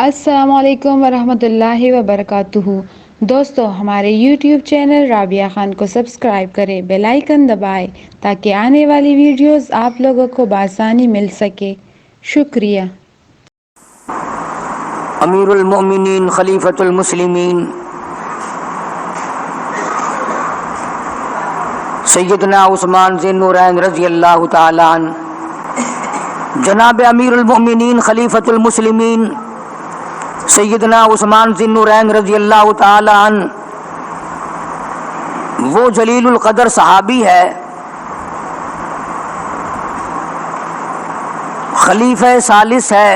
السلام علیکم ورحمۃ اللہ وبرکاتہ۔ دوستو، ہمارے یوٹیوب چینل رابعہ خان کو سبسکرائب کریں، بیل آئیکن دبائیں تاکہ آنے والی ویڈیوز آپ لوگوں کو بآسانی مل سکے۔ شکریہ۔ امیر المؤمنین خلیفۃ المسلمین سیدنا عثمان ذی النورین رضی اللہ تعالی عنہ، جناب امیر المؤمنین خلیفۃ المسلمین سیدنا عثمان ذی النورین رضی اللہ تعالی عنہ وہ جلیل القدر صحابی ہے، خلیفہ ثالث ہے،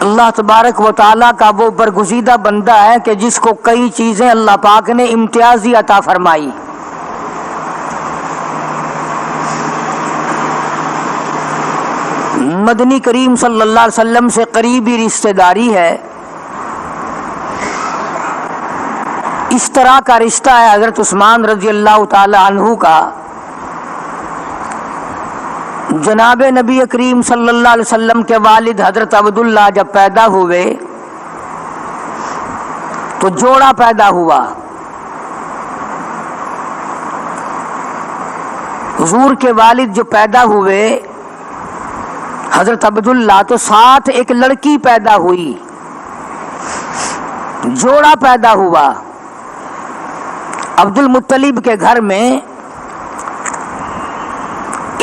اللہ تبارک و تعالیٰ کا وہ برگزیدہ بندہ ہے کہ جس کو کئی چیزیں اللہ پاک نے امتیازی عطا فرمائی۔ مدنی کریم صلی اللہ علیہ وسلم سے قریبی رشتہ داری ہے، اس طرح کا رشتہ ہے حضرت عثمان رضی اللہ تعالی عنہ کا۔ جناب نبی کریم صلی اللہ علیہ وسلم کے والد حضرت عبداللہ جب پیدا ہوئے تو جوڑا پیدا ہوا۔ حضور کے والد جو پیدا ہوئے حضرت عبداللہ، تو ساتھ ایک لڑکی پیدا ہوئی، جوڑا پیدا ہوا۔ عبد المطلب کے گھر میں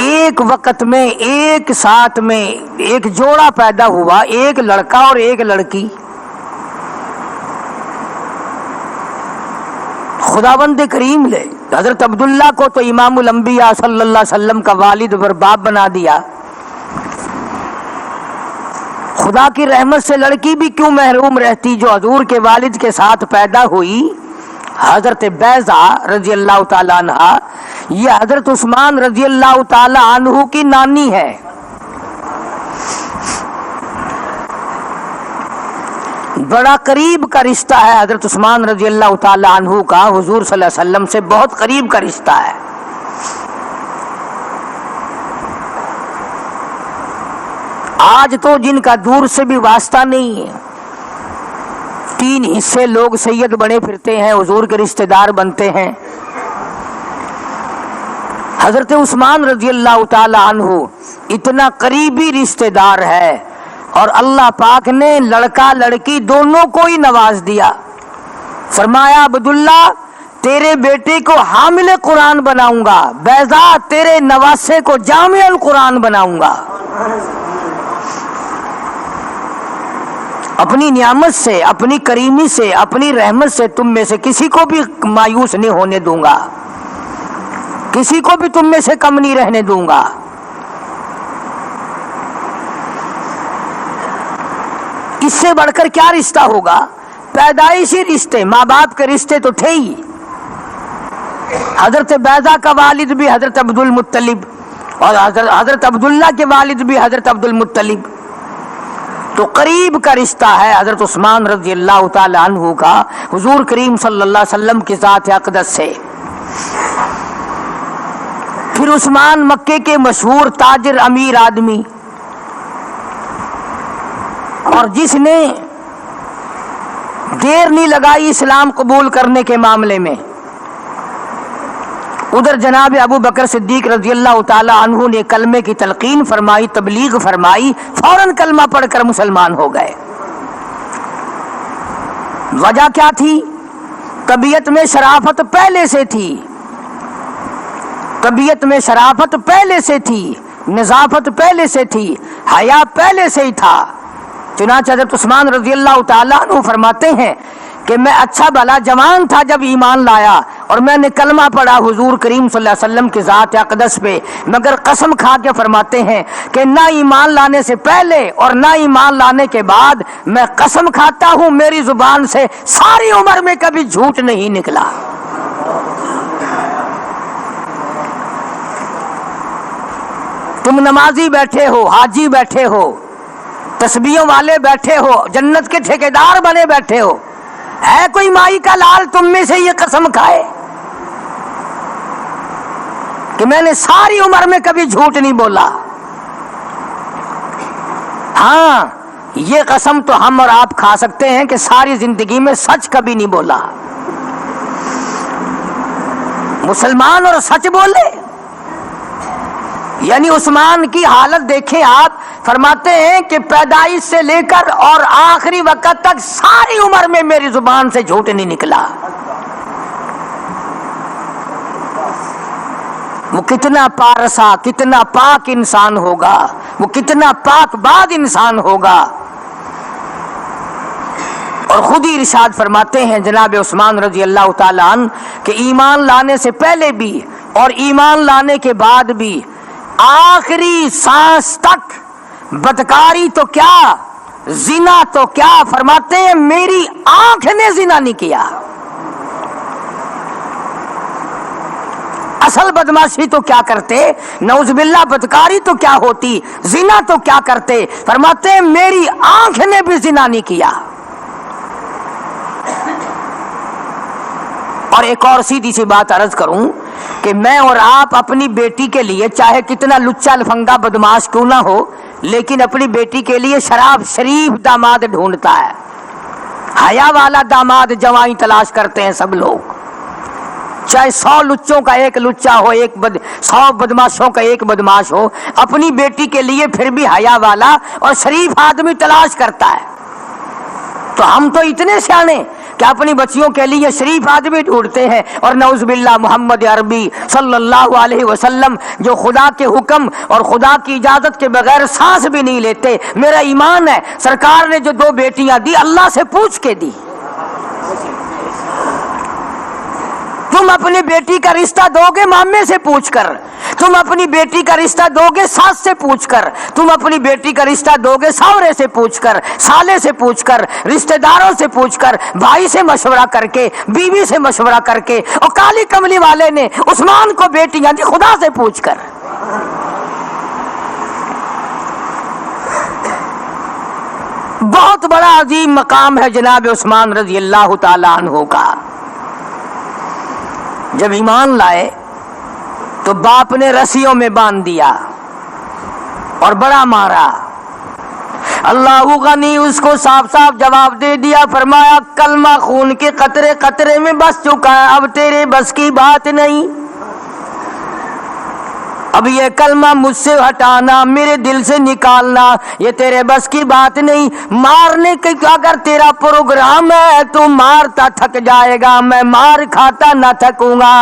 ایک وقت میں ایک ساتھ میں ایک جوڑا پیدا ہوا، ایک لڑکا اور ایک لڑکی۔ خداوند کریم نے حضرت عبداللہ کو تو امام الانبیاء صلی اللہ علیہ وسلم کا والد اور باپ بنا دیا، خدا کی رحمت سے لڑکی بھی کیوں محروم رہتی جو حضور کے والد کے ساتھ پیدا ہوئی، حضرت بیضہ رضی اللہ تعالی عنہ۔ یہ حضرت عثمان رضی اللہ تعالی عنہ کی نانی ہے۔ بڑا قریب کا رشتہ ہے حضرت عثمان رضی اللہ تعالی عنہ کا، حضور صلی اللہ علیہ وسلم سے بہت قریب کا رشتہ ہے۔ آج تو جن کا دور سے بھی واسطہ نہیں ہے، 3 حصے لوگ سید بنے پھرتے ہیں، حضور کے رشتہ دار بنتے ہیں۔ حضرت عثمان رضی اللہ تعالی عنہ اتنا قریبی رشتہ دار ہے، اور اللہ پاک نے لڑکا لڑکی دونوں کو ہی نواز دیا۔ فرمایا عبداللہ تیرے بیٹے کو حامل قرآن بناؤں گا، بیضہ تیرے نواسے کو جامع القرآن بناؤں گا۔ اپنی نعمت سے، اپنی کریمی سے، اپنی رحمت سے تم میں سے کسی کو بھی مایوس نہیں ہونے دوں گا، کسی کو بھی تم میں سے کم نہیں رہنے دوں گا۔ اس سے بڑھ کر کیا رشتہ ہوگا؟ پیدائشی رشتے، ماں باپ کے رشتے تو تھے ہی۔ حضرت بیضہ کا والد بھی حضرت عبد المطلب، اور حضرت عبداللہ کے والد بھی حضرت عبد المطلب، تو قریب کا رشتہ ہے حضرت عثمان رضی اللہ تعالی عنہ کا حضور کریم صلی اللہ علیہ وسلم کی ذات اقدس سے۔ پھر عثمان مکے کے مشہور تاجر امیر آدمی، اور جس نے دیر نہیں لگائی اسلام قبول کرنے کے معاملے میں، ادھر جناب ابو بکر صدیق رضی اللہ تعالی عنہ نے کلمے کی تلقین فرمائی، تبلیغ فرمائی، فوراً کلمہ پڑھ کر مسلمان ہو گئے۔ وجہ کیا تھی؟ طبیعت میں شرافت پہلے سے تھی، طبیعت میں شرافت پہلے سے تھی، نظافت پہلے سے تھی، حیا پہلے سے ہی تھا۔ چنانچہ حضرت عثمان رضی اللہ تعالیٰ عنہ فرماتے ہیں کہ میں اچھا بھلا جوان تھا جب ایمان لایا، اور میں نے کلمہ پڑھا حضور کریم صلی اللہ علیہ وسلم کی ذات اقدس پہ، مگر قسم کھا کے فرماتے ہیں کہ نہ ایمان لانے سے پہلے اور نہ ایمان لانے کے بعد میں قسم کھاتا ہوں میری زبان سے ساری عمر میں کبھی جھوٹ نہیں نکلا۔ تم نمازی بیٹھے ہو، حاجی بیٹھے ہو، تسبیحوں والے بیٹھے ہو، جنت کے ٹھیکیدار بنے بیٹھے ہو، ہے کوئی مائی کا لال تم میں سے یہ قسم کھائے کہ میں نے ساری عمر میں کبھی جھوٹ نہیں بولا؟ ہاں یہ قسم تو ہم اور آپ کھا سکتے ہیں کہ ساری زندگی میں سچ کبھی نہیں بولا. مسلمان اور سچ بولے. یعنی عثمان کی حالت دیکھیں آپ. فرماتے ہیں کہ پیدائش سے لے کر اور آخری وقت تک ساری عمر میں میری زبان سے جھوٹ نہیں نکلا. وہ کتنا پارسا، کتنا پاک انسان ہوگا، وہ کتنا پاک باد انسان ہوگا. اور خود ہی ارشاد فرماتے ہیں جناب عثمان رضی اللہ تعالیٰ عنہ کہ ایمان لانے سے پہلے بھی اور ایمان لانے کے بعد بھی آخری سانس تک بدکاری تو کیا، زنا تو کیا، فرماتے ہیں میری آنکھ نے زنا نہیں کیا. اصل بدماشی تو کیا کرتے، نعوذ باللہ بدکاری تو کیا ہوتی، زنا تو کیا کرتے. فرماتے ہیں میری آنکھ نے بھی زنا نہیں کیا. اور ایک اور سیدھی سی بات عرض کروں کہ میں اور آپ اپنی بیٹی کے لیے چاہے کتنا لچا لفنگا بدماش کیوں نہ ہو، لیکن اپنی بیٹی کے لیے شراب شریف داماد ڈھونڈتا ہے. حیا والا داماد جوائیں تلاش کرتے ہیں سب لوگ. چاہے 100 لچوں کا ایک لچا ہو، 100 بدماشوں کا ایک بدماش ہو، اپنی بیٹی کے لیے پھر بھی حیا والا اور شریف آدمی تلاش کرتا ہے. تو ہم تو اتنے سیانے کہ اپنی بچیوں کے لیے شریف آدمی ڈھونڈتے ہیں. اور نعوذ باللہ محمد عربی صلی اللہ علیہ وسلم جو خدا کے حکم اور خدا کی اجازت کے بغیر سانس بھی نہیں لیتے. میرا ایمان ہے سرکار نے جو 2 بیٹیاں دی اللہ سے پوچھ کے دی. تم اپنی بیٹی کا رشتہ دو گے مامے سے پوچھ کر، تم اپنی بیٹی کا رشتہ دو گے ساس سے پوچھ کر، تم اپنی بیٹی کا رشتہ دو گے ساورے سے پوچھ کر، سالے سے پوچھ کر، رشتہ داروں سے پوچھ کر، بھائی سے مشورہ کر کے، بیوی سے مشورہ کر کے. اور کالی کملی والے نے عثمان کو بیٹیاں دی خدا سے پوچھ کر. بہت بڑا عظیم مقام ہے جناب عثمان رضی اللہ تعالی عنہ کا. جب ایمان لائے تو باپ نے رسیوں میں باندھ دیا اور بڑا مارا. اللہ غنی اس کو صاف صاف جواب دے دیا. فرمایا کلمہ خون کے قطرے قطرے میں بس چکا ہے، اب تیرے بس کی بات نہیں. اب یہ کلمہ مجھ سے ہٹانا، میرے دل سے نکالنا، یہ تیرے بس کی بات نہیں. مارنے کے اگر تیرا پروگرام ہے تو مارتا تھک جائے گا، میں مار کھاتا نہ تھکوں گا.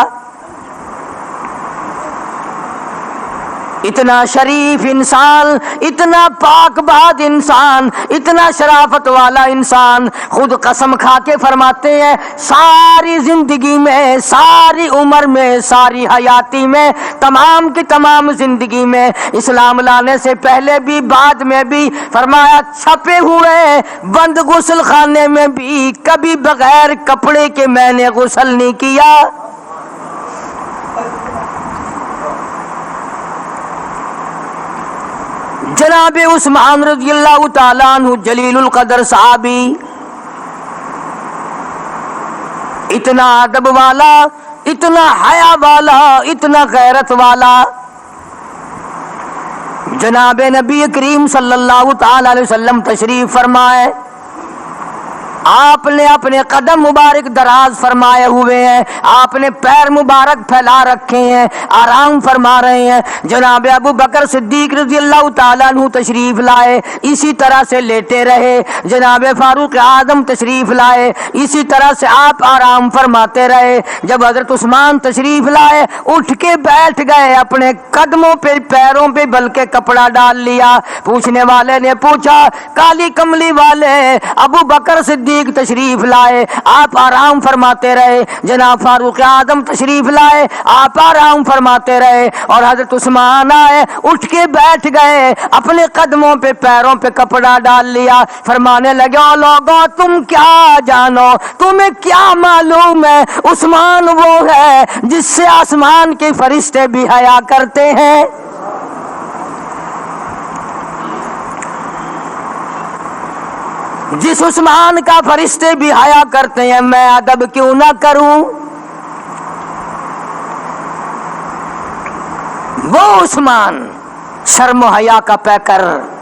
اتنا شریف انسان، اتنا پاک باد انسان، اتنا شرافت والا انسان خود قسم کھا کے فرماتے ہیں ساری زندگی میں، ساری عمر میں، ساری حیاتی میں، تمام کی تمام زندگی میں، اسلام لانے سے پہلے بھی بعد میں بھی، فرمایا چھپے ہوئے بند غسل خانے میں بھی کبھی بغیر کپڑے کے میں نے غسل نہیں کیا. جناب عثمان رضی اللہ تعالیٰ عنہ جلیل القدر صحابی، اتنا ادب والا، اتنا حیا والا، اتنا غیرت والا. جناب نبی کریم صلی اللہ تعالی علیہ وسلم تشریف فرمائے. آپ نے اپنے قدم مبارک دراز فرمائے ہوئے ہیں، آپ نے پیر مبارک پھیلا رکھے ہیں، آرام فرما رہے ہیں. جناب ابو بکر صدیق رضی اللہ تعالیٰ عنہ تشریف لائے، اسی طرح سے لیٹے رہے. جناب فاروق اعظم تشریف لائے، اسی طرح سے آپ آرام فرماتے رہے. جب حضرت عثمان تشریف لائے اٹھ کے بیٹھ گئے، اپنے قدموں پہ پیروں پہ بلکہ کپڑا ڈال لیا. پوچھنے والے نے پوچھا کالی کملی والے ابو بکر صدیق تشریف لائے، آپ آرام فرماتے رہے. جناب فاروق اعظم تشریف لائے، آپ آرام فرماتے رہے. اور حضرت عثمان آئے، اٹھ کے بیٹھ گئے، اپنے قدموں پہ پیروں پہ کپڑا ڈال لیا. فرمانے لگے او لوگو تم کیا جانو، تمہیں کیا معلوم ہے عثمان وہ ہے جس سے آسمان کے فرشتے بھی حیا کرتے ہیں. جس عثمان کا فرشتے بھی حیا کرتے ہیں میں ادب کیوں نہ کروں. وہ عثمان شرم و حیا کا پیکر،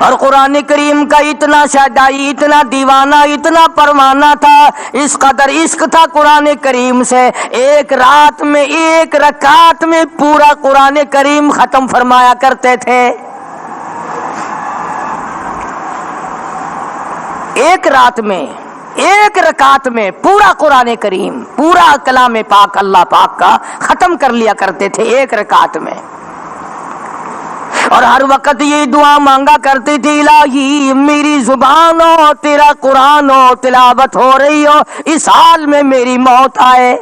اور قرآن کریم کا اتنا شیدائی، اتنا دیوانہ، اتنا پروانہ تھا، اس قدر عشق تھا قرآن کریم سے، ایک رات میں ایک رکعت میں پورا قرآن کریم ختم فرمایا کرتے تھے۔ ایک رات میں ایک رکعت میں پورا قرآن کریم، پورا کلام پاک اللہ پاک کا ختم کر لیا کرتے تھے ایک رکعت میں۔ اور ہر وقت یہ دعا مانگا کرتی تھی، الہی میری زبان ہو تیرا قرآن ہو تلاوت ہو رہی ہو، اس حال میں میری موت آئے۔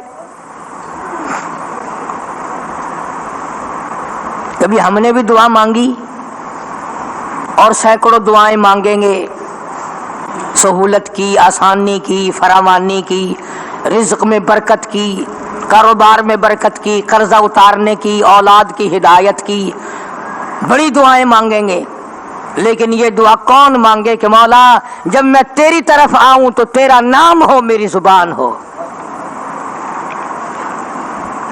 کبھی ہم نے بھی دعا مانگی اور سینکڑوں دعائیں مانگیں گے، سہولت کی، آسانی کی، فراوانی کی، رزق میں برکت کی، کاروبار میں برکت کی، قرضہ اتارنے کی، اولاد کی ہدایت کی، بڑی دعائیں مانگیں گے، لیکن یہ دعا کون مانگے کہ مولا جب میں تیری طرف آؤں تو تیرا نام ہو میری زبان ہو۔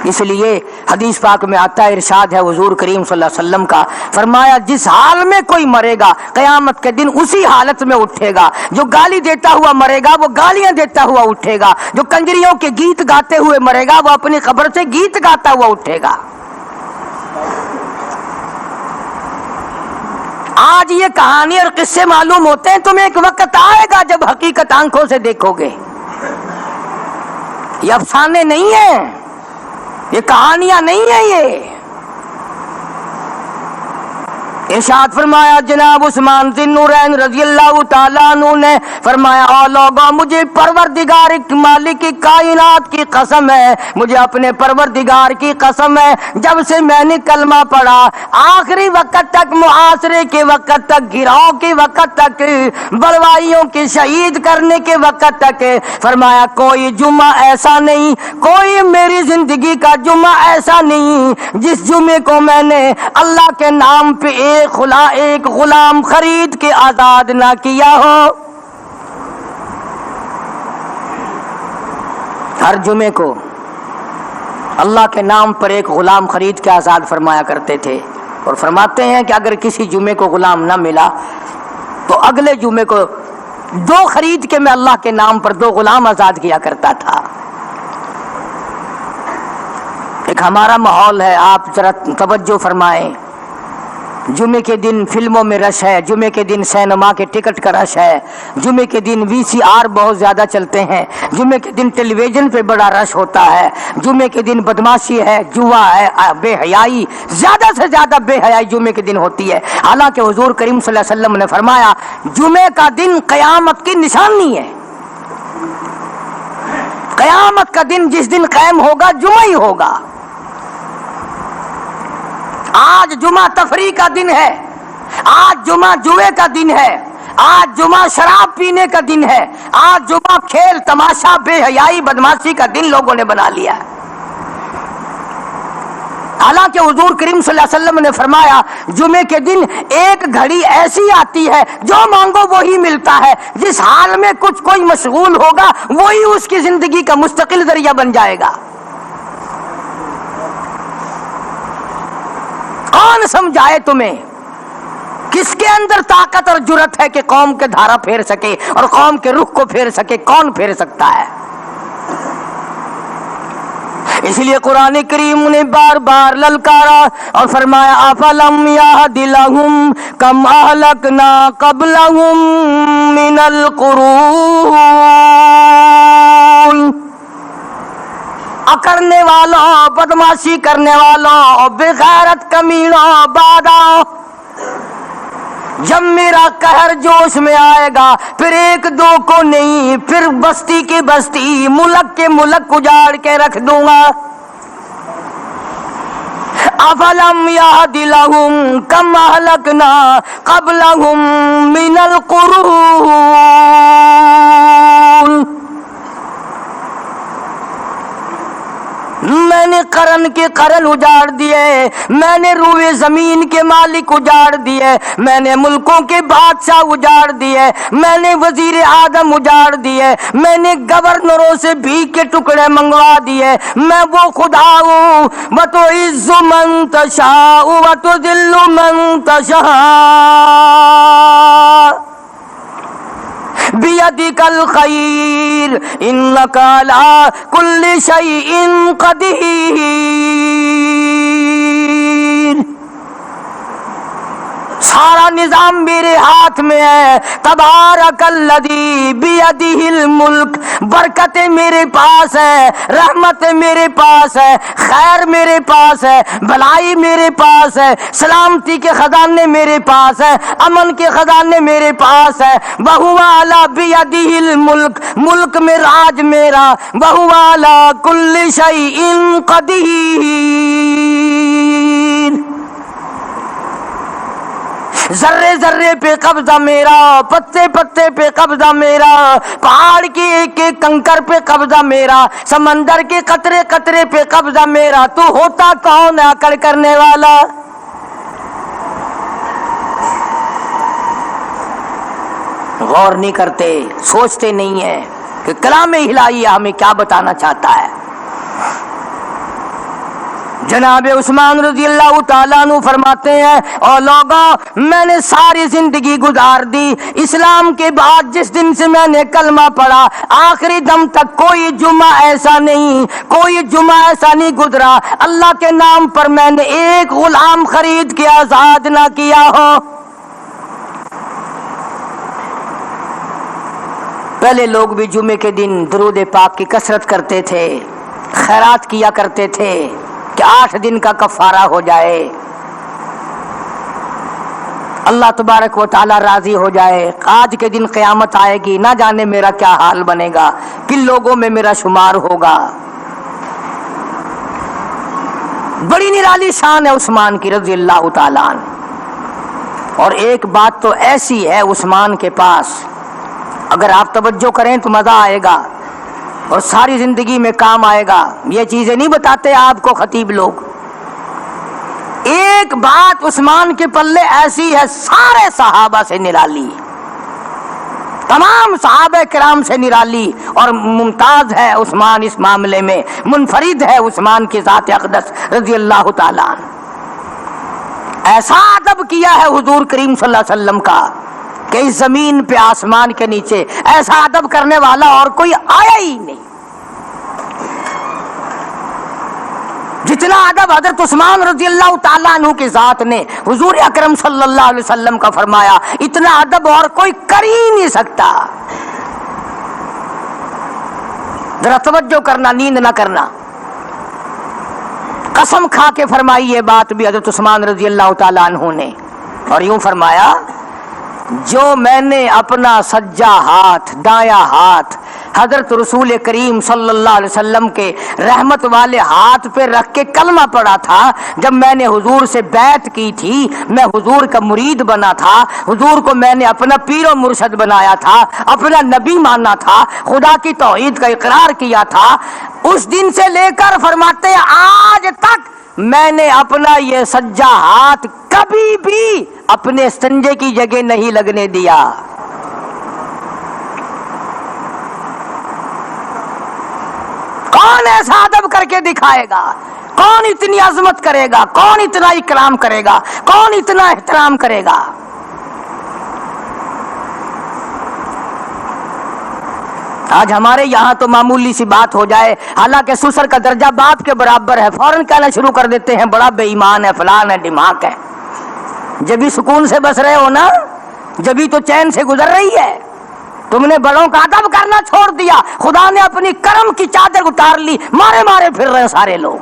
اس لیے حدیث پاک میں آتا ہے، ارشاد ہے حضور کریم صلی اللہ علیہ وسلم کا، فرمایا جس حال میں کوئی مرے گا قیامت کے دن اسی حالت میں اٹھے گا۔ جو گالی دیتا ہوا مرے گا وہ گالیاں دیتا ہوا اٹھے گا، جو کنجریوں کے گیت گاتے ہوئے مرے گا وہ اپنی قبر سے گیت گاتا ہوا اٹھے گا۔ آج یہ کہانی اور قصے معلوم ہوتے ہیں، تمہیں ایک وقت آئے گا جب حقیقت آنکھوں سے دیکھو گے۔ یہ افسانے نہیں ہیں، یہ کہانیاں نہیں ہیں، یہ ارشاد فرمایا جناب عثمان ذی النورین رضی اللہ تعالیٰ عنہ نے فرمایا، او لوگوں مجھے پروردگار مالک کی کائنات کی قسم ہے، مجھے اپنے پروردگار کی قسم ہے، جب سے میں نے کلمہ پڑھا آخری وقت تک، محاصرے کے وقت تک، گراؤ کے وقت تک، بلوائیوں کے شہید کرنے کے وقت تک، فرمایا کوئی جمعہ ایسا نہیں، کوئی میری زندگی کا جمعہ ایسا نہیں جس جمعے کو میں نے اللہ کے نام پہ ایک غلام خرید کے آزاد نہ کیا ہو۔ ہر جمعے کو اللہ کے نام پر ایک غلام خرید کے آزاد فرمایا کرتے تھے، اور فرماتے ہیں کہ اگر کسی جمعے کو غلام نہ ملا تو اگلے جمعے کو 2 خرید کے میں اللہ کے نام پر 2 غلام آزاد کیا کرتا تھا۔ ایک ہمارا ماحول ہے، آپ ذرا توجہ فرمائیں، جمعے کے دن فلموں میں رش ہے، جمعے کے دن سینما کے ٹکٹ کا رش ہے، جمعے کے دن VCR بہت زیادہ چلتے ہیں، جمعے کے دن ٹیلی ویژن پہ بڑا رش ہوتا ہے، جمعے کے دن بدماشی ہے، جوا ہے، بے حیائی، زیادہ سے زیادہ بے حیائی جمعے کے دن ہوتی ہے۔ حالانکہ حضور کریم صلی اللہ علیہ وسلم نے فرمایا جمعے کا دن قیامت کی نشانی ہے، قیامت کا دن جس دن قائم ہوگا جمعہ ہی ہوگا۔ آج جمعہ تفریح کا دن ہے، آج جمعہ جوئے کا دن ہے، آج جمعہ شراب پینے کا دن ہے، آج جمعہ کھیل تماشا بے حیائی بدماشی کا دن لوگوں نے بنا لیا۔ حالانکہ حضور کریم صلی اللہ علیہ وسلم نے فرمایا جمعے کے دن ایک گھڑی ایسی آتی ہے جو مانگو وہی ملتا ہے، جس حال میں کوئی مشغول ہوگا وہی اس کی زندگی کا مستقل ذریعہ بن جائے گا۔ کون سمجھائے تمہیں؟ کس کے اندر طاقت اور جرت ہے کہ قوم کے دھارا پھیر سکے اور قوم کے رخ کو پھیر سکے؟ کون پھیر سکتا ہے؟ اس لیے قرآن کریم نے بار بار للکارا اور فرمایا افلم یہد لہم کم اہلکنا قبلہم من القرون، اکڑنے والوں، بدماشی کرنے والوں، بے غیرت کمینوں، باداؤ، جب میرا قہر جوش میں آئے گا پھر 1-2 کو نہیں، پھر بستی کی بستی، ملک کے ملک اجاڑ کے رکھ دوں گا۔ افلم یہد لہم کم اہلکنا قبلہم من القرون، میں نے قرن کے قرن اجاڑ دیے، میں نے روئے زمین کے مالک اجاڑ دیے، میں نے ملکوں کے بادشاہ اجاڑ دیے، میں نے وزیر اعظم اجاڑ دیے، میں نے گورنروں سے بھیک کے ٹکڑے منگوا دیے، میں وہ خدا ہوں وَتُعِزُّ مَن تَشَاءُ وَتُذِلُّ مَن تَشَاءُ بِيَدِكَ الْخَيْرُ إِنَّكَ عَلَى كُلِّ شَيْءٍ قَدِيرٌ۔ سارا نظام میرے ہاتھ میں ہے، تبارک الذی بیدہ الملک، برکتیں میرے پاس ہے، رحمت میرے پاس ہے، خیر میرے پاس ہے، بھلائی میرے پاس ہے، سلامتی کے خزانے میرے پاس ہے، امن کے خزانے میرے پاس ہے، وَهُوَ عَلَى بِيَدِهِ الملک، ملک میں راج میرا، وَهُوَ عَلَى كُلِّ شَيْءٍ قَدِيرٌ۔ ذرے ذرے پہ قبضہ میرا، پتے پتے پہ قبضہ میرا، پہاڑ کے ایک ایک کنکر پہ قبضہ میرا، سمندر کے قطرے قطرے پہ قبضہ میرا، تو ہوتا کون ہے اکڑ کرنے والا؟ غور نہیں کرتے، سوچتے نہیں ہیں کہ کلام الہی ہمیں کیا بتانا چاہتا ہے۔ جناب عثمان رضی اللہ تعالیٰ عنہ فرماتے ہیں، اور لوگوں میں نے ساری زندگی گزار دی، اسلام کے بعد جس دن سے میں نے کلمہ پڑھا آخری دم تک کوئی جمعہ ایسا نہیں گزرا اللہ کے نام پر میں نے ایک غلام خرید کے آزاد نہ کیا ہو۔ پہلے لوگ بھی جمعے کے دن درود پاک کی کثرت کرتے تھے، خیرات کیا کرتے تھے کہ 8 دن کا کفارہ ہو جائے، اللہ تبارک و تعالی راضی ہو جائے۔ آج کے دن قیامت آئے گی، نہ جانے میرا کیا حال بنے گا، کن لوگوں میں میرا شمار ہوگا۔ بڑی نرالی شان ہے عثمان کی رضی اللہ تعالیٰ عنہ، اور ایک بات تو ایسی ہے عثمان کے پاس، اگر آپ توجہ کریں تو مزہ آئے گا اور ساری زندگی میں کام آئے گا۔ یہ چیزیں نہیں بتاتے آپ کو خطیب لوگ۔ ایک بات عثمان کے پلے ایسی ہے، سارے صحابہ سے نرالی، تمام صحابہ کرام سے نرالی، اور ممتاز ہے عثمان اس معاملے میں، منفرد ہے عثمان کی ذات اقدس رضی اللہ تعالیٰ عنہ۔ ایسا ادب کیا ہے حضور کریم صلی اللہ علیہ وسلم کا کہ اس زمین پہ آسمان کے نیچے ایسا ادب کرنے والا اور کوئی آیا ہی نہیں۔ جتنا ادب حضرت عثمان رضی اللہ تعالیٰ عنہ کی ذات نے حضور اکرم صلی اللہ علیہ وسلم کا فرمایا، اتنا ادب اور کوئی کر ہی نہیں سکتا۔ ذرا توجہ کرنا، نیند نہ کرنا، قسم کھا کے فرمائی یہ بات بھی حضرت عثمان رضی اللہ تعالیٰ عنہ نے، اور یوں فرمایا، جو میں نے اپنا سجا ہاتھ، دایاں ہاتھ حضرت رسول کریم صلی اللہ علیہ وسلم کے رحمت والے ہاتھ پہ رکھ کے کلمہ پڑھا تھا، جب میں نے حضور سے بیعت کی تھی، میں حضور کا مرید بنا تھا، حضور کو میں نے اپنا پیر و مرشد بنایا تھا، اپنا نبی مانا تھا، خدا کی توحید کا اقرار کیا تھا، اس دن سے لے کر فرماتے ہیں آج تک میں نے اپنا یہ سجا ہاتھ کبھی بھی اپنے سنجے کی جگہ نہیں لگنے دیا۔ کون ایسا ادب کر کے دکھائے گا؟ کون اتنی عظمت کرے گا؟ کون اتنا اکرام کرے گا؟ کون اتنا احترام کرے گا؟ آج ہمارے یہاں تو معمولی سی بات ہو جائے، حالانکہ سسر کا درجہ باپ کے برابر ہے، فوراً کہنا شروع کر دیتے ہیں بڑا بے ایمان ہے، فلان ہے، ڈماک ہے۔ جبھی سکون سے بس رہے ہو نا، جبھی تو چین سے گزر رہی ہے۔ تم نے بڑوں کا ادب کرنا چھوڑ دیا، خدا نے اپنی کرم کی چادر اتار لی، مارے مارے پھر رہے سارے لوگ۔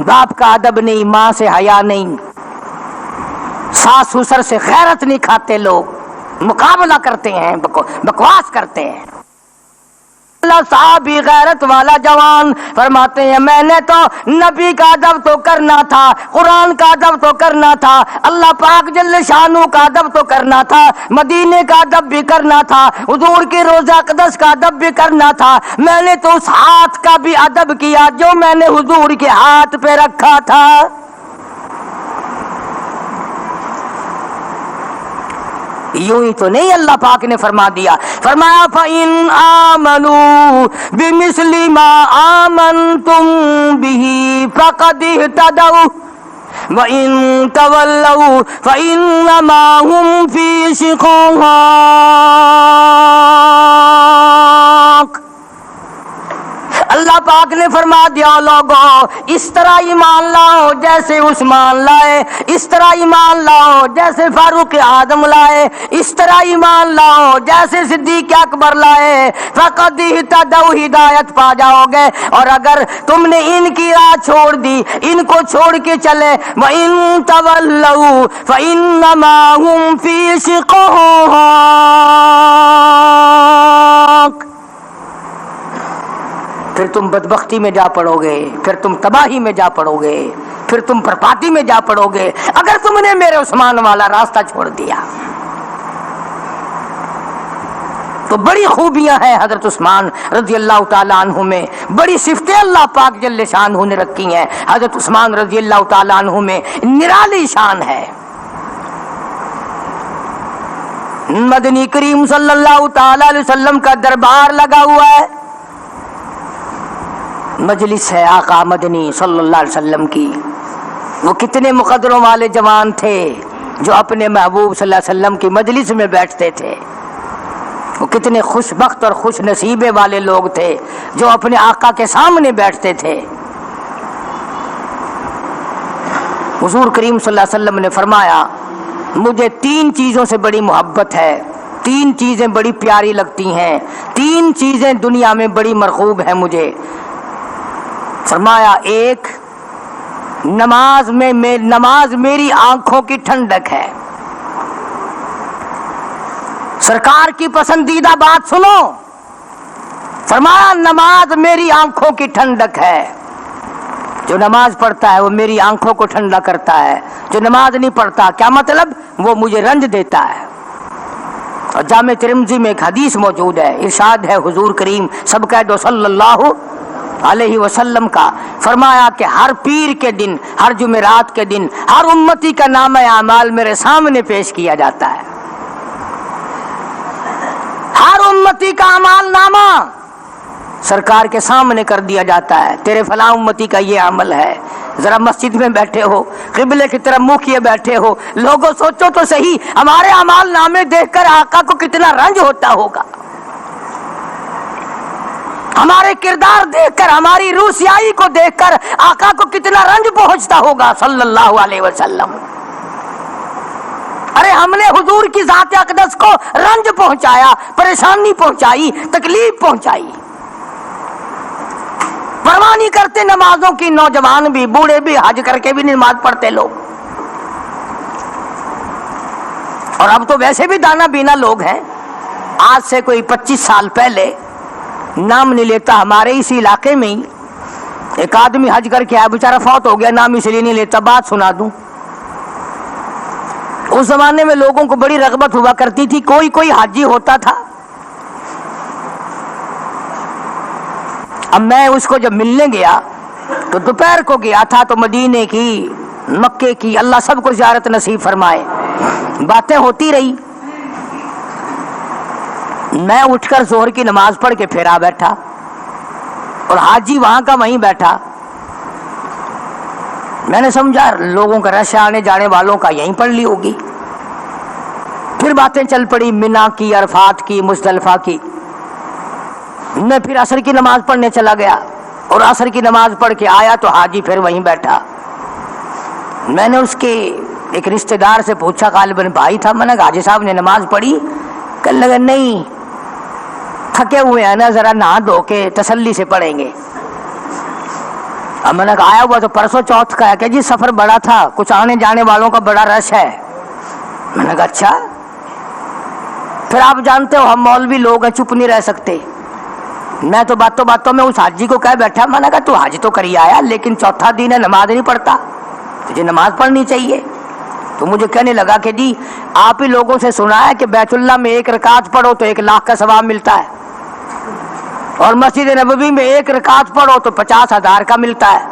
باپ کا ادب نہیں، ماں سے حیا نہیں، ساس سسر سے غیرت نہیں کھاتے، لوگ مقابلہ کرتے ہیں، بکواس کرتے ہیں۔ والا صحابی, غیرت والا جوان فرماتے ہیں میں نے تو نبی کا ادب تو کرنا تھا, قرآن کا ادب تو کرنا تھا, اللہ پاک جل شانہ کا ادب تو کرنا تھا, مدینے کا ادب بھی کرنا تھا, حضور کے روضہ اقدس کا ادب بھی کرنا تھا, میں نے تو اس ہاتھ کا بھی ادب کیا جو میں نے حضور کے ہاتھ پہ رکھا تھا. یوں ہی تو نہیں اللہ پاک نے فرما دیا, فرمایا فَإِنْ آمَنُوا بِمِثْلِ مَا آمَنْتُمْ بِهِ فَقَدِ اهْتَدَوْا وَإِن تَوَلَّوْا فَإِنَّمَا هُمْ فِي شِقَاقٍ. اللہ پاک نے فرما دیا لوگو اس طرح ایمان لاؤ جیسے عثمان لائے, اس طرح ایمان لاؤ جیسے فاروق اعظم لائے, اس طرح ایمان لاؤ جیسے صدیق اکبر لائے. فقد اہتدوا, ہدایت پا جاؤ گے. اور اگر تم نے ان کی راہ چھوڑ دی, ان کو چھوڑ کے چلے, وَإِن تَوَلَّوْا فَإِنَّمَا هُمْ فِي شِقَاقٍ, پھر تم بدبختی میں جا پڑو گے, پھر تم تباہی میں جا پڑو گے, پھر تم بربادی میں جا پڑو گے اگر تم نے میرے عثمان والا راستہ چھوڑ دیا. تو بڑی خوبیاں ہیں حضرت عثمان رضی اللہ تعالیٰ عنہ میں, بڑی صفتیں اللہ پاک جل شانہ نے رکھی ہیں حضرت عثمان رضی اللہ تعالیٰ عنہ میں, نرالی شان ہے. مدنی کریم صلی اللہ تعالیٰ علیہ وسلم کا دربار لگا ہوا ہے, مجلس ہے آقا مدنی صلی اللہ علیہ وسلم کی. وہ کتنے مقدروں والے جوان تھے جو اپنے محبوب صلی اللہ علیہ وسلم کی مجلس میں بیٹھتے تھے. وہ کتنے خوش بخت اور خوش نصیبے والے لوگ تھے جو اپنے آقا کے سامنے بیٹھتے تھے. حضور کریم صلی اللہ علیہ وسلم نے فرمایا مجھے 3 چیزوں سے بڑی محبت ہے, 3 چیزیں بڑی پیاری لگتی ہیں, 3 چیزیں دنیا میں بڑی مرغوب ہیں مجھے. فرمایا ایک, نماز میری آنکھوں کی ٹھنڈک ہے. سرکار کی پسندیدہ بات سنو, فرمایا نماز میری آنکھوں کی ٹھنڈک ہے. جو نماز پڑھتا ہے وہ میری آنکھوں کو ٹھنڈا کرتا ہے, جو نماز نہیں پڑھتا کیا مطلب, وہ مجھے رنج دیتا ہے. اور جامع ترمذی میں ایک حدیث موجود ہے, ارشاد ہے حضور کریم سب کہہ دو صلی اللہ علیہ وسلم کا, فرمایا کہ ہر پیر کے دن, ہر جمعرات کے دن ہر امتی کا نامہ اعمال میرے سامنے پیش کیا جاتا ہے. ہر امتی کا اعمال نامہ سرکار کے سامنے کر دیا جاتا ہے. تیرے فلاں امتی کا یہ عمل ہے. ذرا مسجد میں بیٹھے ہو, قبلے کی طرف منہ کیے بیٹھے ہو, لوگوں سوچو تو صحیح ہمارے اعمال نامے دیکھ کر آقا کو کتنا رنج ہوتا ہوگا, ہمارے کردار دیکھ کر, ہماری روح سیاہی کو دیکھ کر آقا کو کتنا رنج پہنچتا ہوگا صلی اللہ علیہ وسلم. ارے ہم نے حضور کی ذات اقدس کو رنج پہنچایا, پریشانی پہنچائی, تکلیف پہنچائی. پرواہ نہیں کرتے نمازوں کی, نوجوان بھی بوڑھے بھی حج کر کے بھی نماز پڑھتے لوگ. اور اب تو ویسے بھی دانا بینا لوگ ہیں. آج سے کوئی 25 سال پہلے, نام نہیں لیتا, ہمارے اسی علاقے میں ہی ایک آدمی حج کر کے آیا, بیچارہ فوت ہو گیا, نام اس لیے نہیں لیتا, بات سنا دوں. اس زمانے میں لوگوں کو بڑی رغبت ہوا کرتی تھی, کوئی حاجی ہوتا تھا. اب میں اس کو جب ملنے گیا تو دوپہر کو گیا تھا, تو مدینے کی, مکے کی, اللہ سب کو زیارت نصیب فرمائے, باتیں ہوتی رہی. میں اٹھ کر ظہر کی نماز پڑھ کے پھر آ بیٹھا, اور حاجی وہاں کا وہیں بیٹھا. میں نے سمجھا لوگوں کا رش آنے جانے والوں کا یہیں پڑھ لی ہوگی. پھر باتیں چل پڑی منا کی, عرفات کی, مزدلفہ کی. میں پھر عصر کی نماز پڑھنے چلا گیا, اور عصر کی نماز پڑھ کے آیا تو حاجی پھر وہیں بیٹھا. میں نے اس کے ایک رشتہ دار سے پوچھا, غالباً بھائی تھا, میں نے کہا حاجی صاحب نے نماز پڑھی؟ کہنے لگا نہیں, تھکے ہوئے ہیں نا, ذرا نہا دھو کے تسلی سے پڑھیں گے. اب میں نے کہا آیا ہوا تو پرسوں چوتھ کا ہے. کہ جی سفر بڑا تھا, کچھ آنے جانے والوں کا بڑا رش ہے. میں نے کہا اچھا. پھر آپ جانتے ہو ہم مولوی لوگ ہیں, چپ نہیں رہ سکتے. میں تو باتوں باتوں میں اس حاجی کو کہہ بیٹھا، میں نے کہا تو حج تو کری آیا لیکن چوتھا دن ہے نماز نہیں پڑھتا، تجھے نماز پڑھنی چاہیے۔ تو مجھے کہنے لگا کہ جی آپ ہی لوگوں سے سنا ہے کہ بیت اللہ میں 1 رکعت پڑھو تو 1 لاکھ کا ثواب ملتا ہے، اور مسجد نبوی میں 1 رکعت پڑھو تو 50,000 کا ملتا ہے۔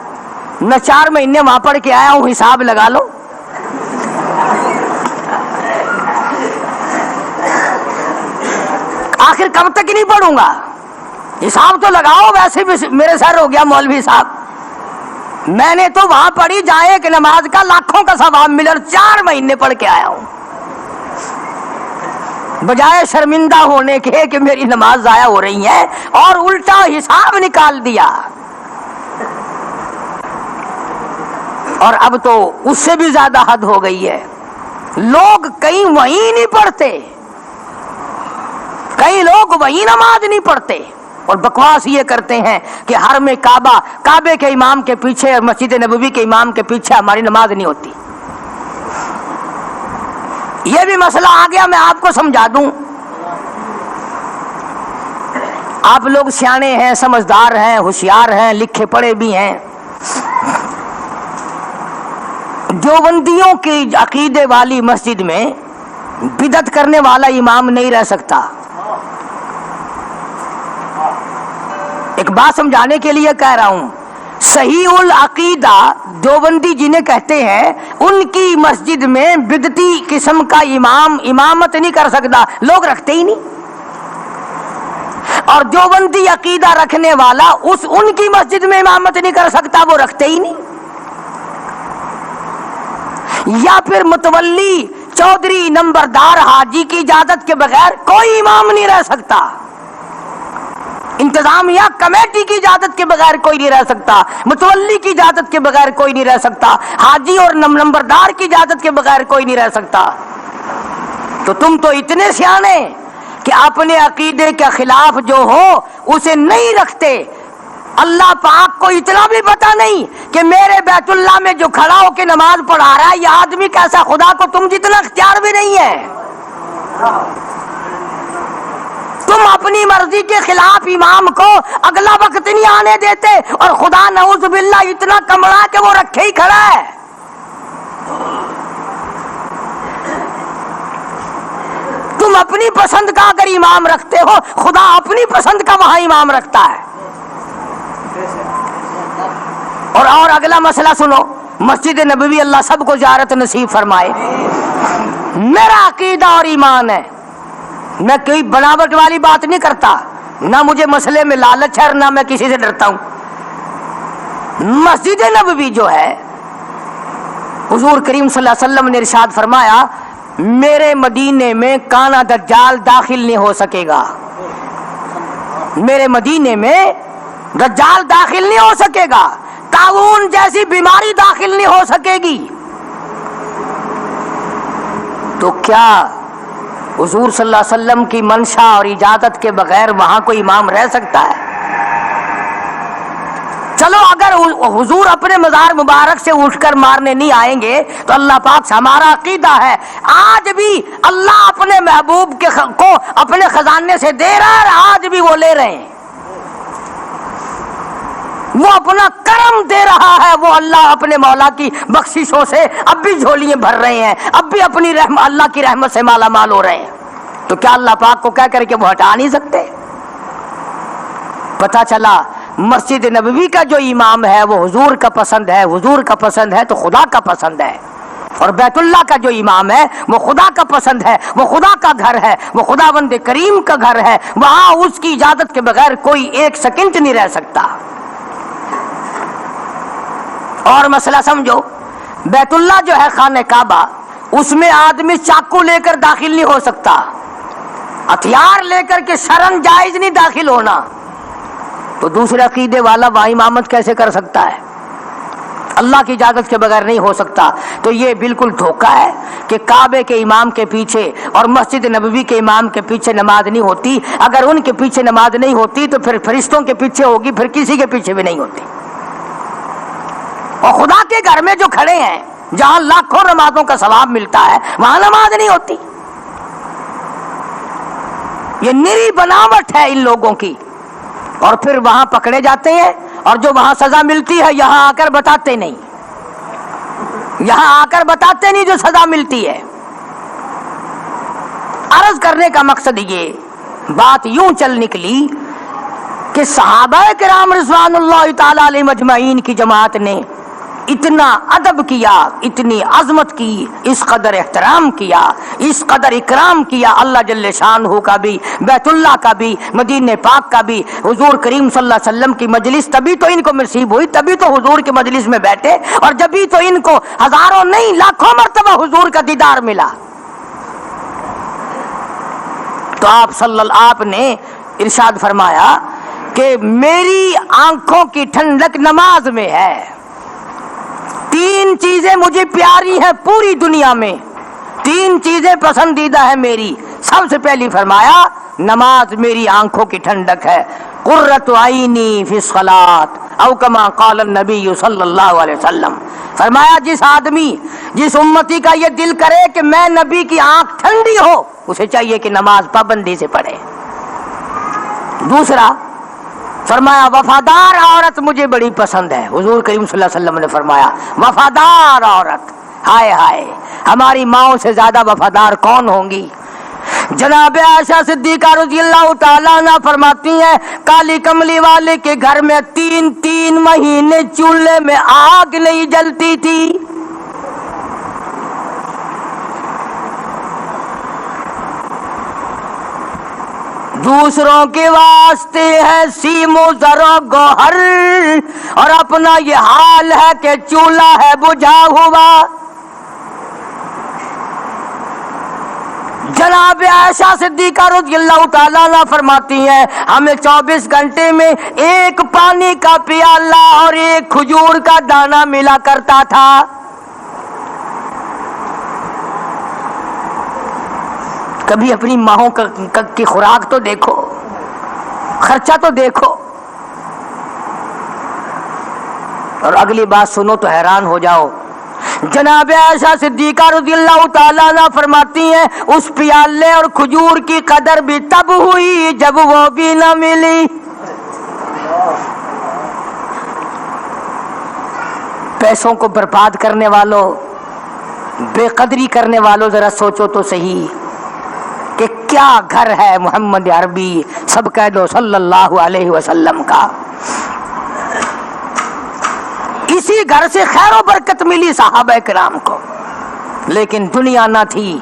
میں 4 مہینے وہاں پڑھ کے آیا ہوں، حساب لگا لو۔ آخر کب تک نہیں پڑھوں گا؟ حساب تو لگاؤ، ویسے بھی میرے سر ہو گیا مولوی صاحب، میں نے تو وہاں پڑھی جائے کہ نماز کا لاکھوں کا ثواب ملے، اور 4 مہینے پڑھ کے آیا ہوں، بجائے شرمندہ ہونے کے کہ میری نماز ضائع ہو رہی ہے، اور الٹا حساب نکال دیا۔ اور اب تو اس سے بھی زیادہ حد ہو گئی ہے، لوگ کہیں وہیں نہیں پڑھتے، کئی لوگ وہیں نماز نہیں پڑھتے، اور بکواس یہ کرتے ہیں کہ حرم کعبہ، کعبے کے امام کے پیچھے اور مسجد نبوی کے امام کے پیچھے ہماری نماز نہیں ہوتی۔ یہ بھی مسئلہ آ گیا، میں آپ کو سمجھا دوں۔ آپ لوگ سیانے ہیں، سمجھدار ہیں، ہوشیار ہیں، لکھے پڑھے بھی ہیں۔ دیوبندیوں کی عقیدے والی مسجد میں بدعت کرنے والا امام نہیں رہ سکتا۔ ایک بات سمجھانے کے لیے کہہ رہا ہوں، صحیح العقیدہ دیوبندی جنہیں کہتے ہیں، ان کی مسجد میں بدعتی قسم کا امام امامت نہیں کر سکتا، لوگ رکھتے ہی نہیں۔ اور دیوبندی عقیدہ رکھنے والا ان کی مسجد میں امامت نہیں کر سکتا، وہ رکھتے ہی نہیں۔ یا پھر متولی چودھری نمبردار حاجی کی اجازت کے بغیر کوئی امام نہیں رہ سکتا، انتظامیہ کمیٹی کی اجازت کے بغیر کوئی نہیں رہ سکتا، متولی کی اجازت کے بغیر کوئی نہیں رہ سکتا، حاجی اور نمبردار کی اجازت کے بغیر کوئی نہیں رہ سکتا۔ تو تم تو اتنے سیانے کہ اپنے عقیدے کے خلاف جو ہو اسے نہیں رکھتے۔ اللہ پاک کو اتنا بھی پتا نہیں کہ میرے بیت اللہ میں جو کھڑا ہو کے نماز پڑھا رہا ہے یہ آدمی کیسا، خدا کو تم جتنا اختیار بھی نہیں ہے۔ تم اپنی مرضی کے خلاف امام کو اگلا وقت نہیں آنے دیتے، اور خدا نعوذ باللہ اتنا کمڑا کہ وہ رکھے ہی کھڑا ہے۔ تم اپنی پسند کا اگر امام رکھتے ہو، خدا اپنی پسند کا وہاں امام رکھتا ہے۔ اور اگلا مسئلہ سنو، مسجد نبوی اللہ سب کو زیارت نصیب فرمائے۔ میرا عقیدہ اور ایمان ہے، میں کوئی بناوٹ والی بات نہیں کرتا، نہ مجھے مسئلے میں لالچ ہے اور نہ میں کسی سے ڈرتا ہوں۔ مسجد نبوی جو ہے، حضور کریم صلی اللہ علیہ وسلم نے ارشاد فرمایا میرے مدینے میں کانا دجال داخل نہیں ہو سکے گا، میرے مدینے میں دجال داخل نہیں ہو سکے گا، طاعون جیسی بیماری داخل نہیں ہو سکے گی۔ تو کیا حضور صلی اللہ علیہ وسلم کی منشا اور اجازت کے بغیر وہاں کوئی امام رہ سکتا ہے؟ چلو اگر حضور اپنے مزار مبارک سے اٹھ کر مارنے نہیں آئیں گے تو اللہ پاک سے ہمارا عقیدہ ہے آج بھی اللہ اپنے محبوب کو اپنے خزانے سے دے رہا ہے، آج بھی وہ لے رہے ہیں، وہ اپنا کرم دے رہا ہے، وہ اللہ اپنے مولا کی بخششوں سے اب بھی جھولیاں بھر رہے ہیں، اب بھی اپنی اللہ کی رحمت سے مالا مال ہو رہے ہیں۔ تو کیا اللہ پاک کو کہہ کر کے وہ ہٹا نہیں سکتے؟ پتہ چلا مسجد نبوی کا جو امام ہے وہ حضور کا پسند ہے، حضور کا پسند ہے تو خدا کا پسند ہے، اور بیت اللہ کا جو امام ہے وہ خدا کا پسند ہے، وہ خدا کا گھر ہے، وہ خداوند کریم کا گھر ہے، وہاں اس کی اجازت کے بغیر کوئی ایک سیکنڈ نہیں رہ سکتا۔ اور مسئلہ سمجھو، بیت اللہ جو ہے خانہ کعبہ، اس میں آدمی چاقو لے کر داخل نہیں ہو سکتا، ہتھیار لے کر کے شرن جائز نہیں داخل ہونا، تو دوسرے عقیدے والا وہاں امامت کیسے کر سکتا ہے؟ اللہ کی اجازت کے بغیر نہیں ہو سکتا۔ تو یہ بالکل دھوکہ ہے کہ کعبے کے امام کے پیچھے اور مسجد نبوی کے امام کے پیچھے نماز نہیں ہوتی۔ اگر ان کے پیچھے نماز نہیں ہوتی تو پھر فرشتوں کے پیچھے ہوگی، پھر کسی کے پیچھے بھی نہیں ہوتی۔ اور خدا کے گھر میں جو کھڑے ہیں جہاں لاکھوں نمازوں کا ثواب ملتا ہے وہاں نماز نہیں ہوتی۔ یہ نری بناوٹ ہے ان لوگوں کی اور پھر وہاں پکڑے جاتے ہیں، اور جو وہاں سزا ملتی ہے یہاں آ کر بتاتے نہیں، یہاں آ کر بتاتے نہیں جو سزا ملتی ہے۔ عرض کرنے کا مقصد یہ بات یوں چل نکلی کہ صحابہ کرام رضوان اللہ تعالی علیہ مجمعین کی جماعت نے اتنا ادب کیا، اتنی عظمت کی، اس قدر احترام کیا، اس قدر اکرام کیا اللہ جل شانہ کا بھی، بیت اللہ کا بھی، مدینہ پاک کا بھی، حضور کریم صلی اللہ علیہ وسلم کی مجلس تبھی تو ان کو نصیب ہوئی، تبھی تو حضور کی مجلس میں بیٹھے، اور جبھی تو ان کو ہزاروں نہیں لاکھوں مرتبہ حضور کا دیدار ملا۔ تو آپ نے ارشاد فرمایا کہ میری آنکھوں کی ٹھنڈک نماز میں ہے، تین چیزیں مجھے پیاری ہیں پوری دنیا میں، تین چیزیں پسندیدہ ہیں میری۔ سب سے پہلی فرمایا نماز میری آنکھوں کی ٹھنڈک ہے، قرۃ عینی فی الصلاۃ او کما قال النبی صلی اللہ علیہ وسلم۔ فرمایا جس آدمی، جس امتی کا یہ دل کرے کہ میں نبی کی آنکھ ٹھنڈی ہو، اسے چاہیے کہ نماز پابندی سے پڑھے۔ دوسرا فرمایا وفادار عورت مجھے بڑی پسند ہے، حضور کریم صلی اللہ علیہ وسلم نے فرمایا وفادار عورت، ہائے ہائے ہماری ماؤں سے زیادہ وفادار کون ہوں گی؟ جناب عائشہ صدیقہ رضی اللہ تعالیٰ عنہ فرماتی ہیں کالی کملی والے کے گھر میں 3 مہینے چولہے میں آگ نہیں جلتی تھی۔ دوسروں کے واسطے ہے سیم و زر و گوہر، اور اپنا یہ حال ہے کہ چولہا ہے بجھا ہوا۔ جناب عائشہ صدیقہ رضی اللہ تعالیٰ عنہ فرماتی ہیں ہمیں 24 گھنٹے میں ایک پانی کا پیالہ اور ایک کھجور کا دانہ ملا کرتا تھا۔ کبھی اپنی ماہوں کی خوراک تو دیکھو، خرچہ تو دیکھو، اور اگلی بات سنو تو حیران ہو جاؤ۔ جناب عائشہ صدیقہ رضی اللہ تعالیٰ عنہ فرماتی ہیں اس پیالے اور کھجور کی قدر بھی تب ہوئی جب وہ بھی نہ ملی۔ پیسوں کو برباد کرنے والوں، بے قدری کرنے والوں، ذرا سوچو تو صحیح کہ کیا گھر ہے محمد عربی سب کہہ دو صلی اللہ علیہ وسلم کا۔ اسی گھر سے خیر و برکت ملی صحابہ کرام کو، لیکن دنیا نہ تھی،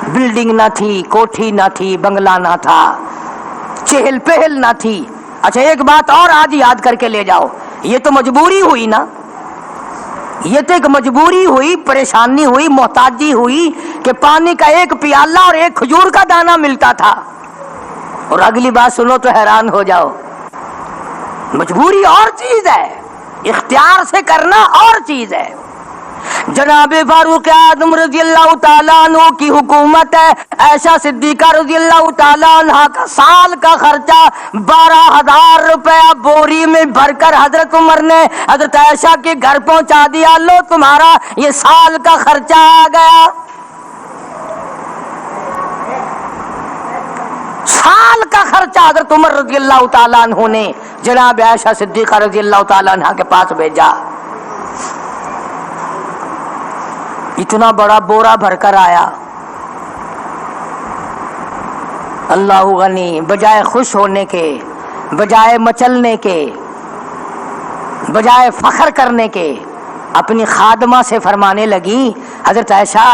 بلڈنگ نہ تھی، کوٹھی نہ تھی، بنگلہ نہ تھا، چہل پہل نہ تھی۔ اچھا ایک بات اور آج یاد کر کے لے جاؤ، یہ تو مجبوری ہوئی نا، یہ تو ایک مجبوری ہوئی، پریشانی ہوئی، محتاجی ہوئی کہ پانی کا ایک پیالہ اور ایک کھجور کا دانہ ملتا تھا۔ اور اگلی بات سنو تو حیران ہو جاؤ، مجبوری اور چیز ہے، اختیار سے کرنا اور چیز ہے۔ جناب فاروق اعظم رضی اللہ تعالیٰ عنہ کی حکومت ہے، عائشہ صدیقہ رضی اللہ تعالیٰ عنہ کا سال کا خرچہ 12,000 روپیہ بوری میں بھر کر حضرت عمر نے حضرت عائشہ کے گھر پہنچا دیا، لو تمہارا یہ سال کا خرچہ آ گیا۔ سال کا خرچہ حضرت عمر رضی اللہ تعالیٰ عنہ نے جناب عائشہ صدیقہ رضی اللہ تعالیٰ عنہ کے پاس بھیجا۔ اتنا بڑا بورا بھر کر آیا۔ اللہ غنی، بجائے خوش ہونے کے، بجائے مچلنے کے، بجائے فخر کرنے کے، اپنی خادمہ سے فرمانے لگی، حضرت عائشہ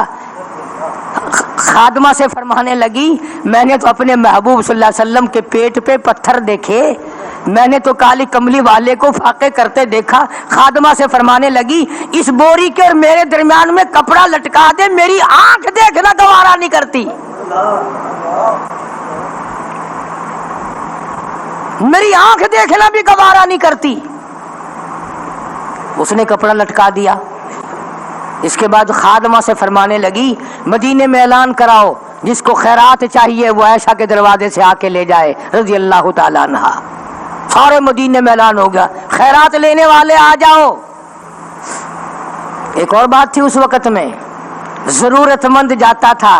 خادمہ سے فرمانے لگی میں نے تو اپنے محبوب صلی اللہ علیہ وسلم کے پیٹ پہ پتھر دیکھے، میں نے تو کالی کملی والے کو فاقے کرتے دیکھا۔ خادمہ سے فرمانے لگی اس بوری کے اور میرے درمیان میں کپڑا لٹکا دے، میری آنکھ دیکھنا گوارا نہیں کرتی، میری آنکھ دیکھنا بھی گوارا نہیں کرتی۔ اس نے کپڑا لٹکا دیا۔ اس کے بعد خادمہ سے فرمانے لگی مدینے میں اعلان کراؤ جس کو خیرات چاہیے وہ عائشہ کے دروازے سے آ کے لے جائے رضی اللہ تعالیٰ عنہ۔ سارے مدینے میں اعلان ہو گیا خیرات لینے والے آ جاؤ۔ ایک اور بات تھی اس وقت میں، ضرورت مند جاتا تھا،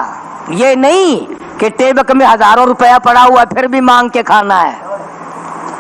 یہ نہیں کہ ٹیبک میں ہزاروں روپیہ پڑا ہوا پھر بھی مانگ کے کھانا ہے۔